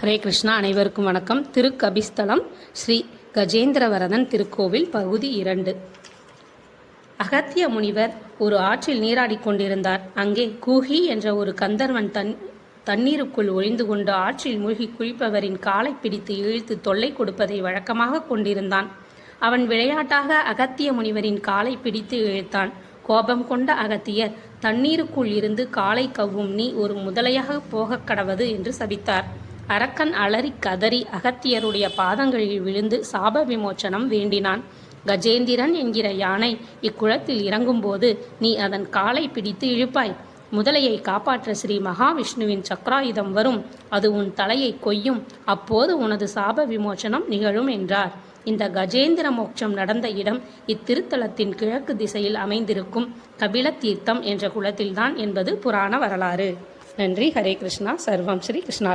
ஹரே கிருஷ்ணா. அனைவருக்கும் வணக்கம். திருக்கபிஸ்தலம் ஸ்ரீ கஜேந்திரவரதன் திருக்கோவில் பகுதி 2. அகத்திய முனிவர் ஒரு ஆற்றில் நீராடிக் கொண்டிருந்தார். அங்கே கூஹி என்ற ஒரு கந்தர்வன் தண்ணீருக்குள் ஒளிந்து கொண்டு ஆற்றில் மூழ்கி குளிப்பவரின் காலை பிடித்து இழுத்து தொல்லை கொடுப்பதை வழக்கமாக கொண்டிருந்தான். அவன் விளையாட்டாக அகத்திய முனிவரின் காலை பிடித்து இழுத்தான். கோபம் கொண்ட அகத்தியர், தண்ணீருக்குள் இருந்து காலை கவ்வும் நீ ஒரு முதலையாக போகக் கடவது என்று சபித்தார். அரக்கன் அலறி கதறி அகத்தியருடைய பாதங்களில் விழுந்து சாப விமோச்சனம் வேண்டினான். கஜேந்திரன் என்கிற யானை இக்குளத்தில் இறங்கும்போது நீ அதன் காலை பிடித்து இழுப்பாய். முதலையை காப்பாற்ற ஸ்ரீ மகாவிஷ்ணுவின் சக்கராயுதம் வரும். அது உன் தலையை கொய்யும். அப்போது உனது சாப விமோச்சனம் நிகழும் என்றார். இந்த கஜேந்திர மோட்சம் நடந்த இடம் இத்திருத்தலத்தின் கிழக்கு திசையில் அமைந்திருக்கும் கபில தீர்த்தம் என்ற குளத்தில்தான் என்பது புராண வரலாறு. நன்றி. ஹரே கிருஷ்ணா. சர்வம் ஸ்ரீ கிருஷ்ணா.